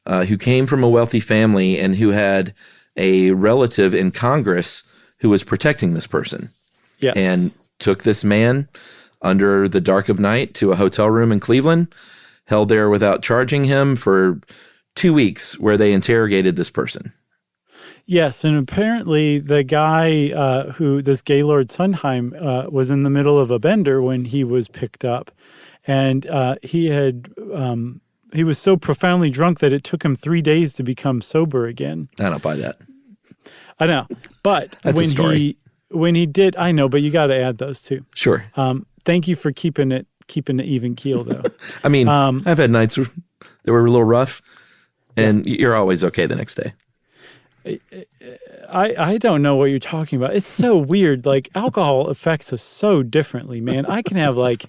who came from a wealthy family and who had a relative in Congress who was protecting this person. Yes. And took this man under the dark of night to a hotel room in Cleveland, held there without charging him for 2 weeks, where they interrogated this person. Yes, and apparently the guy this Gaylord Sundheim was in the middle of a bender when he was picked up, and he was so profoundly drunk that it took him 3 days to become sober again. I don't buy that. I know, but That's a story. When he did, I know, but you got to add those too. Sure. Thank you for keeping it even keel, though. I mean, I've had nights that were a little rough. And you're always okay the next day. I don't know what you're talking about. It's so weird. Like, alcohol affects us so differently, man. I can have like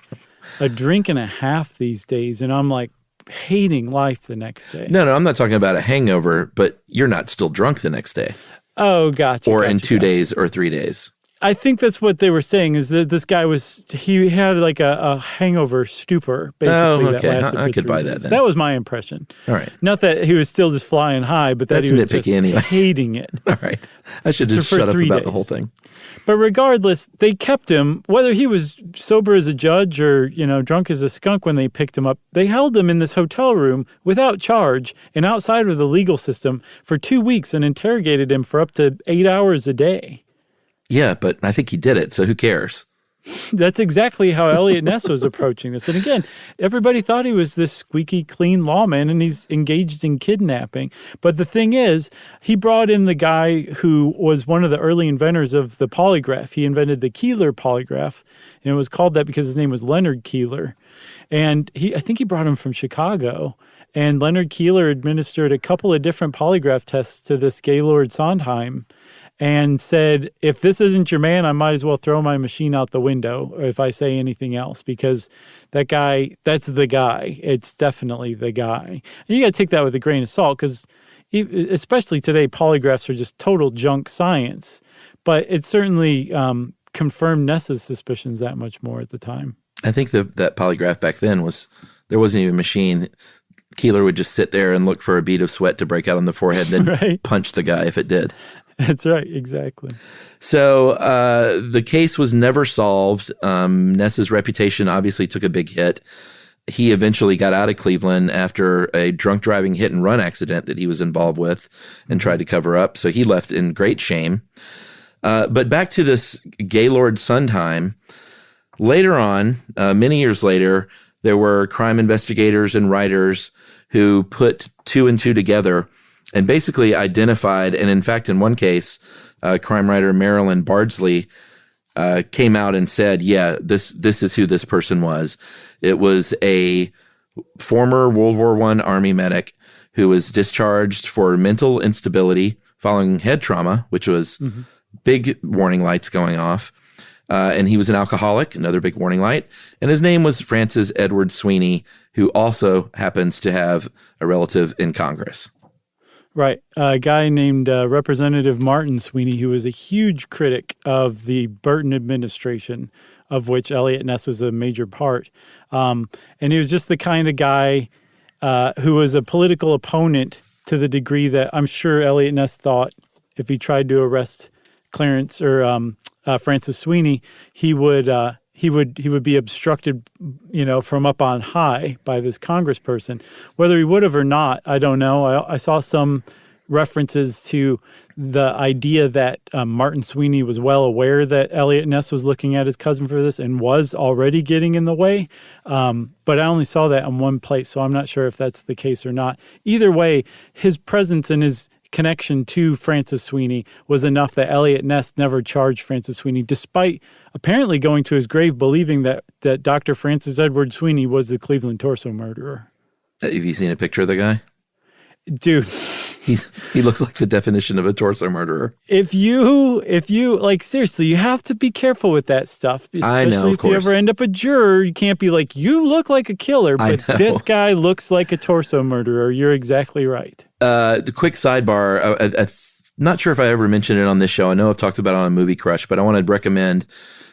a drink and a half these days, and I'm like hating life the next day. No, I'm not talking about a hangover, but you're not still drunk the next day. Oh, gotcha. Or in 2 days or 3 days. I think that's what they were saying, is that this guy he had like a hangover stupor, basically. Oh, okay. That lasted I for could 3 buy days. that then. That was my impression. All right. Not that he was still just flying high, but that That's he was nitpicky just anyway. hating it. All right. I should just For shut up 3 about days. the whole thing. But regardless, they kept him, whether he was sober as a judge or, drunk as a skunk when they picked him up. They held him in this hotel room without charge and outside of the legal system for 2 weeks and interrogated him for up to 8 hours a day. Yeah, but I think he did it, so who cares? That's exactly how Eliot Ness was approaching this. And again, everybody thought he was this squeaky clean lawman, and he's engaged in kidnapping. But the thing is, he brought in the guy who was one of the early inventors of the polygraph. He invented the Keeler polygraph, and it was called that because his name was Leonard Keeler. And I think he brought him from Chicago. And Leonard Keeler administered a couple of different polygraph tests to this Gaylord Sondheim, and said, if this isn't your man, I might as well throw my machine out the window if I say anything else, because that's the guy. It's definitely the guy. And you got to take that with a grain of salt, because especially today, polygraphs are just total junk science. But it certainly confirmed Ness's suspicions that much more at the time. I think that polygraph back then there wasn't even a machine. Keeler would just sit there and look for a bead of sweat to break out on the forehead, then Right. punch the guy if it did. That's right, exactly. So the case was never solved. Ness's reputation obviously took a big hit. He eventually got out of Cleveland after a drunk driving hit and run accident that he was involved with and tried to cover up. So he left in great shame. But back to this Gaylord Sundheim. Later on, many years later, there were crime investigators and writers who put two and two together and basically identified, and in fact, in one case, crime writer Marilyn Bardsley came out and said, yeah, this is who this person was. It was a former World War I Army medic who was discharged for mental instability following head trauma, which was big warning lights going off. And he was an alcoholic, another big warning light. And his name was Francis Edward Sweeney, who also happens to have a relative in Congress. Right. A guy named Representative Martin Sweeney, who was a huge critic of the Burton administration, of which Eliot Ness was a major part. And he was just the kind of guy who was a political opponent to the degree that I'm sure Eliot Ness thought if he tried to arrest Clarence or Francis Sweeney, he would be obstructed, from up on high by this congressperson. Whether he would have or not, I don't know. I saw some references to the idea that Martin Sweeney was well aware that Eliot Ness was looking at his cousin for this and was already getting in the way. But I only saw that in one place, so I'm not sure if that's the case or not. Either way, his presence and his connection to Francis Sweeney was enough that Eliot Ness never charged Francis Sweeney, despite apparently going to his grave believing that Dr. Francis Edward Sweeney was the Cleveland torso murderer. Have you seen a picture of the guy? Dude. He looks like the definition of a torso murderer. If you like, seriously, you have to be careful with that stuff. I know, of if course. you ever end up a juror, you can't be like, you look like a killer, but this guy looks like a torso murderer. You're exactly right. The quick sidebar, I'm not sure if I ever mentioned it on this show. I know I've talked about it on a Movie Crush, but I want to recommend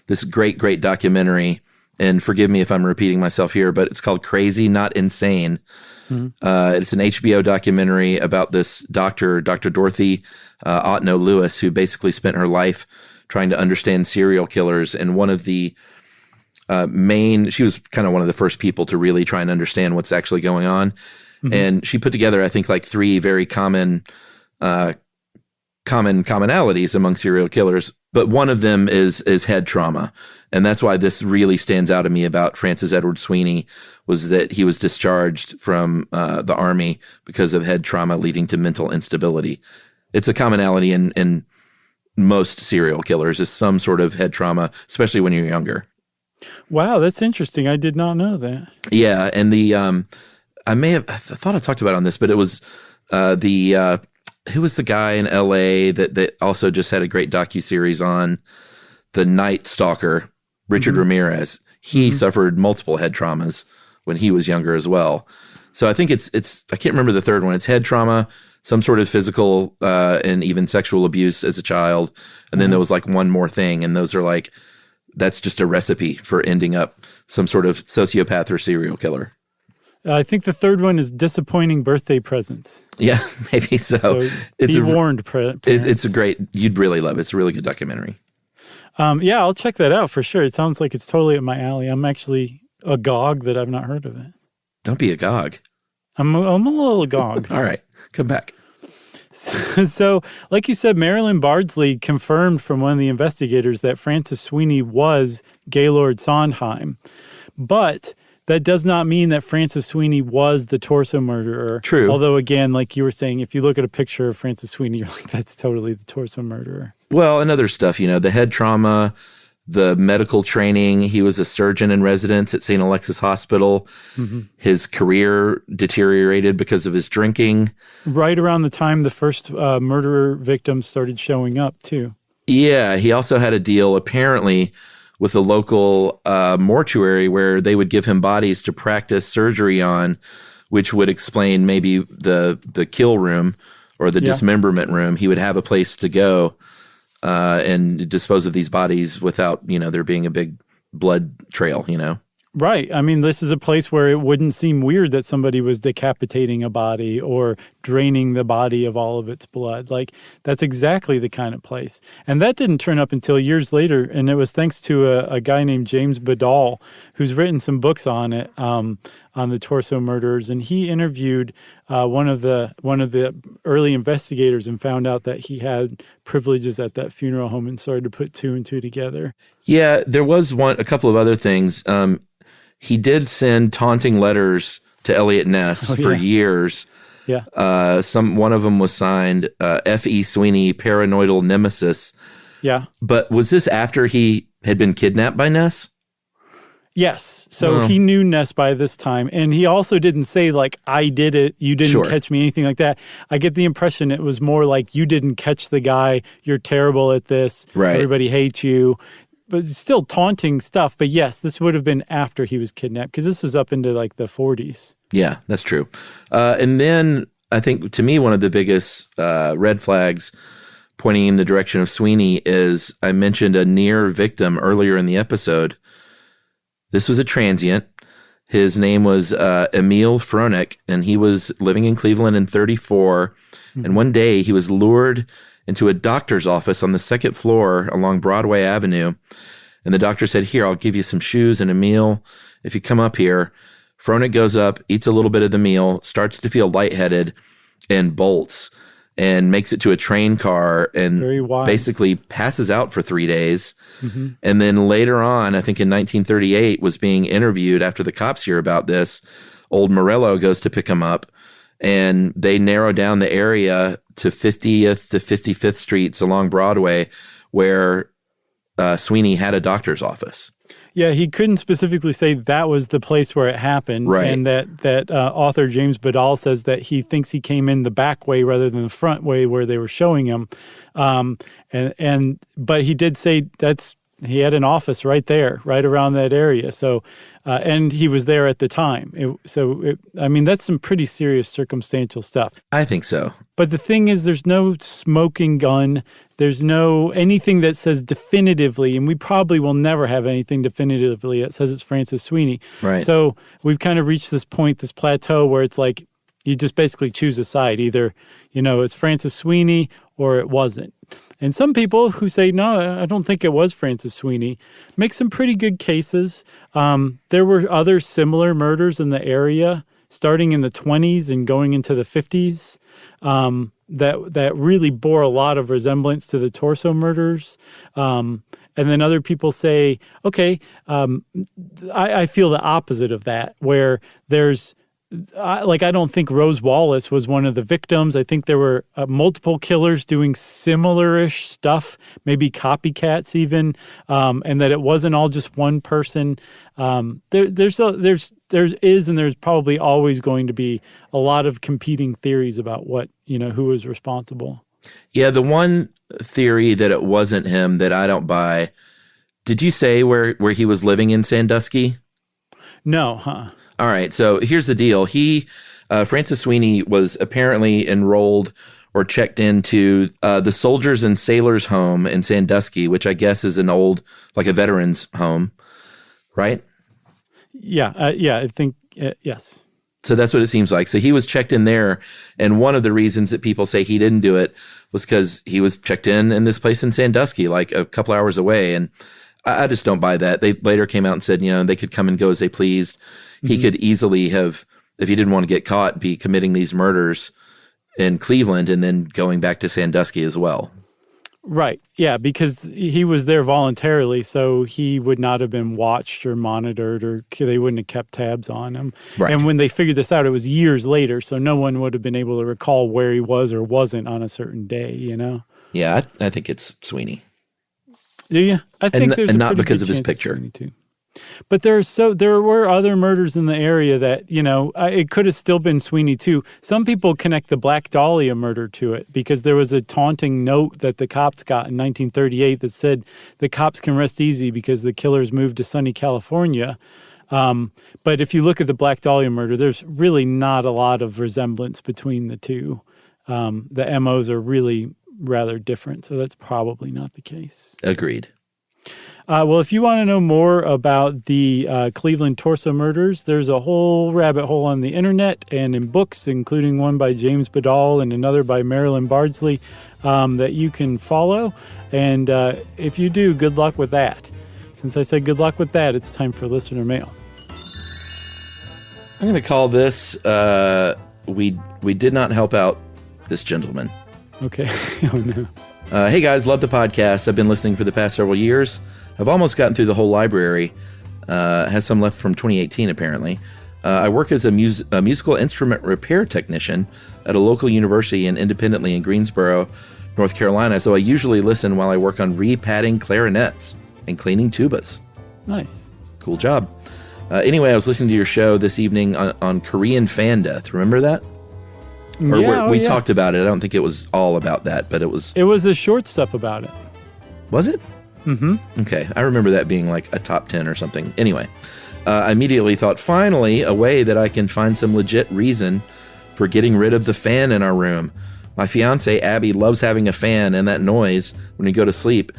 this great, great documentary. And forgive me if I'm repeating myself here, but it's called Crazy, Not Insane. It's an HBO documentary about this Dr. Dorothy Otno Lewis, who basically spent her life trying to understand serial killers. And one of the she was kind of one of the first people to really try and understand what's actually going on. Mm-hmm. And she put together, I think, like 3 very commonalities among serial killers. But one of them is head trauma. And that's why this really stands out to me about Francis Edward Sweeney, was that he was discharged from the Army because of head trauma leading to mental instability. It's a commonality in most serial killers, is some sort of head trauma, especially when you're younger. Wow, that's interesting. I did not know that. Yeah, and I thought I talked about it on this, but it was who was the guy in L.A. that also just had a great docuseries on the Night Stalker, Richard Ramirez. He suffered multiple head traumas when he was younger as well. So I think it's I can't remember the third one. It's head trauma, some sort of physical and even sexual abuse as a child. And then there was like one more thing. And those are like, that's just a recipe for ending up some sort of sociopath or serial killer. I think the third one is disappointing birthday presents. Yeah, maybe so. It's warned, it's a great, you'd really love it. It's a really good documentary. Yeah, I'll check that out for sure. It sounds like it's totally up my alley. I'm actually agog that I've not heard of it. Don't be agog. I'm a little agog. All right, come back. So, like you said, Marilyn Bardsley confirmed from one of the investigators that Francis Sweeney was Gaylord Sondheim. But that does not mean that Francis Sweeney was the torso murderer. True. Although, again, like you were saying, if you look at a picture of Francis Sweeney, you're like, that's totally the torso murderer. Well, and other stuff, the head trauma, the medical training. He was a surgeon in residence at St. Alexis Hospital. Mm-hmm. His career deteriorated because of his drinking. Right around the time the first murderer victims started showing up, too. Yeah, he also had a deal, apparently, with a local mortuary where they would give him bodies to practice surgery on, which would explain maybe the kill room or the dismemberment room. He would have a place to go and dispose of these bodies without, there being a big blood trail, Right. I mean, this is a place where it wouldn't seem weird that somebody was decapitating a body or draining the body of all of its blood. Like, that's exactly the kind of place. And that didn't turn up until years later. And it was thanks to a guy named James Badal, who's written some books on it, on the torso murders. And he interviewed one of the early investigators and found out that he had privileges at that funeral home and started to put 2 and 2 together. Yeah, there was a couple of other things. He did send taunting letters to Eliot Ness for years. Yeah. One of them was signed F.E. Sweeney, Paranoidal Nemesis. Yeah. But was this after he had been kidnapped by Ness? Yes. So he knew Ness by this time. And he also didn't say, like, I did it, you didn't catch me, anything like that. I get the impression it was more like, you didn't catch the guy, you're terrible at this, right. Everybody hates you. but still taunting stuff. But yes, this would have been after he was kidnapped because this was up into like the 40s. Yeah, that's true. And then I think to me, one of the biggest red flags pointing in the direction of Sweeney is I mentioned a near victim earlier in the episode. This was a transient. His name was Emil Fronek, and he was living in Cleveland in 34. And one day he was lured into a doctor's office on the second floor along Broadway Avenue. And the doctor said, "Here, I'll give you some shoes and a meal if you come up here." Fronek goes up, eats a little bit of the meal, starts to feel lightheaded, and bolts and makes it to a train car and basically passes out for 3 days. And then later on, I think in 1938, was being interviewed after the cops hear about this. Old Morello goes to pick him up, and they narrow down the area to 50th to 55th Streets along Broadway where Sweeney had a doctor's office. Yeah, he couldn't specifically say that was the place where it happened. Right. And that author James Badal says that he thinks he came in the back way rather than the front way where they were showing him. But he did say he had an office right there, right around that area. So, and he was there at the time. I mean, that's some pretty serious circumstantial stuff. I think so. But the thing is, there's no smoking gun. There's no anything that says definitively, and we probably will never have anything definitively that says it's Francis Sweeney. Right. So we've kind of reached this point, this plateau where it's like you just basically choose a side. Either, it's Francis Sweeney or it wasn't. And some people who say, no, I don't think it was Francis Sweeney, make some pretty good cases. There were other similar murders in the area starting in the 20s and going into the 50s that really bore a lot of resemblance to the Torso murders. And then other people say, okay, I feel the opposite of that, where there's I don't think Rose Wallace was one of the victims. I think there were multiple killers doing similar-ish stuff, maybe copycats even, and that it wasn't all just one person. There is and there's probably always going to be a lot of competing theories about who was responsible. Yeah, the one theory that it wasn't him that I don't buy. Did you say where he was living in Sandusky? No, huh? All right, so here's the deal. Francis Sweeney was apparently enrolled or checked into the Soldiers and Sailors Home in Sandusky, which I guess is an old, like a veteran's home, right? Yeah, I think, yes. So that's what it seems like. So he was checked in there, and one of the reasons that people say he didn't do it was because he was checked in this place in Sandusky, like a couple hours away, and I just don't buy that. They later came out and said, they could come and go as they pleased. He could easily have, if he didn't want to get caught, be committing these murders in Cleveland and then going back to Sandusky as well. Right. Yeah, because he was there voluntarily, so he would not have been watched or monitored, or they wouldn't have kept tabs on him. Right. And when they figured this out, it was years later, so no one would have been able to recall where he was or wasn't on a certain day, Yeah, I think it's Sweeney. Do you? I think there's and a not pretty because good of his chance picture. it's Sweeney too. But there were other murders in the area that, it could have still been Sweeney too. Some people connect the Black Dahlia murder to it because there was a taunting note that the cops got in 1938 that said the cops can rest easy because the killers moved to sunny California. But if you look at the Black Dahlia murder, there's really not a lot of resemblance between the two. The MOs are really rather different, so that's probably not the case. Agreed. Well, if you want to know more about the Cleveland Torso murders, there's a whole rabbit hole on the internet and in books, including one by James Badal and another by Marilyn Bardsley that you can follow. And if you do, good luck with that. Since I said good luck with that, it's time for listener mail. I'm going to call this, we did not help out this gentleman. Okay. Oh, no. Hey, guys, love the podcast. I've been listening for the past several years. I've almost gotten through the whole library. Has some left from 2018, apparently. I work as a musical instrument repair technician at a local university and independently in Greensboro, North Carolina, so I usually listen while I work on re-padding clarinets and cleaning tubas. Nice. Cool job. Anyway, I was listening to your show this evening on Korean fan death. Remember that? Or we talked about it. I don't think it was all about that, but it was... It was the short stuff about it. Was it? Okay, I remember that being like a top 10 or something. Anyway, I immediately thought, finally, a way that I can find some legit reason for getting rid of the fan in our room. My fiance, Abby, loves having a fan and that noise when we go to sleep.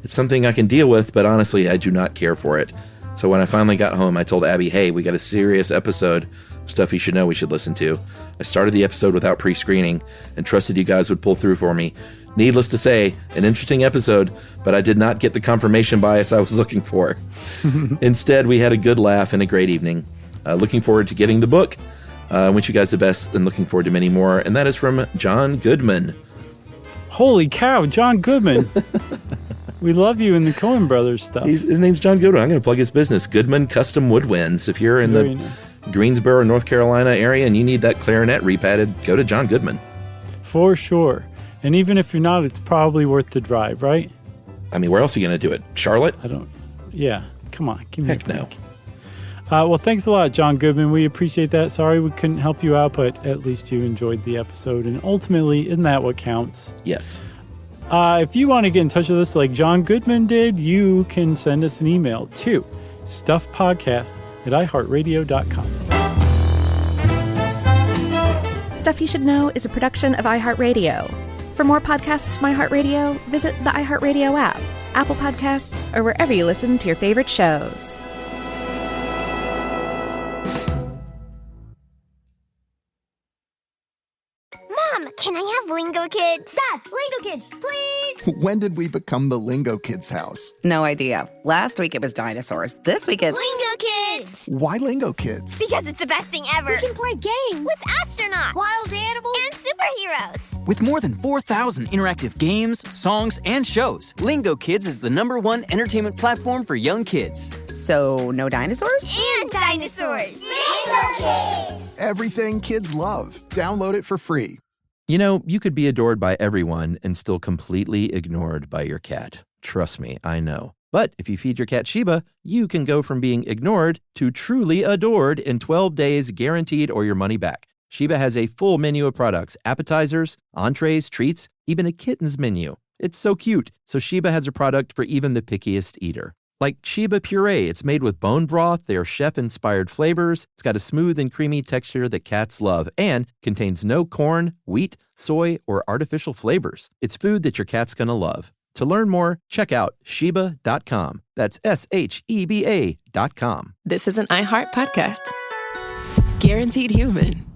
It's something I can deal with, but honestly, I do not care for it. So when I finally got home, I told Abby, hey, we got a serious episode of stuff you should know we should listen to. I started the episode without pre-screening and trusted you guys would pull through for me. Needless to say, an interesting episode, but I did not get the confirmation bias I was looking for. Instead, we had a good laugh and a great evening. Looking forward to getting the book. I wish you guys the best and looking forward to many more. And that is from John Goodman. Holy cow, John Goodman. We love you in the Coen Brothers stuff. His name's John Goodman. I'm going to plug his business, Goodman Custom Woodwinds. If you're in the Greensboro, North Carolina area and you need that clarinet repatted, go to John Goodman. For sure. And even if you're not, it's probably worth the drive, right? I mean, where else are you going to do it? Charlotte? Yeah. Come on. Give me Heck no. Well, thanks a lot, John Goodman. We appreciate that. Sorry we couldn't help you out, but at least you enjoyed the episode. And ultimately, isn't that what counts? Yes. If you want to get in touch with us like John Goodman did, you can send us an email to stuffpodcast@iheartradio.com. Stuff You Should Know is a production of iHeartRadio. For more podcasts from iHeartRadio, visit the iHeartRadio app, Apple Podcasts, or wherever you listen to your favorite shows. Mom, can I have Lingo Kids? Dad, Lingo Kids, please! When did we become the Lingo Kids house? No idea. Last week it was dinosaurs. This week it's... Lingo Kids! Why Lingo Kids? Because it's the best thing ever. We can play games with astronauts, wild animals, and superheroes. With more than 4,000 interactive games, songs, and shows, Lingo Kids is the #1 entertainment platform for young kids. So, no dinosaurs? And dinosaurs! Lingo Kids! Everything kids love. Download it for free. You know, you could be adored by everyone and still completely ignored by your cat. Trust me, I know. But if you feed your cat Sheba, you can go from being ignored to truly adored in 12 days, guaranteed, or your money back. Sheba has a full menu of products, appetizers, entrees, treats, even a kitten's menu. It's so cute. So Sheba has a product for even the pickiest eater. Like Sheba Puree, it's made with bone broth, they are chef-inspired flavors, it's got a smooth and creamy texture that cats love, and contains no corn, wheat, soy, or artificial flavors. It's food that your cat's gonna love. To learn more, check out Sheba.com. That's SHEBA.com. This is an iHeart podcast. Guaranteed human.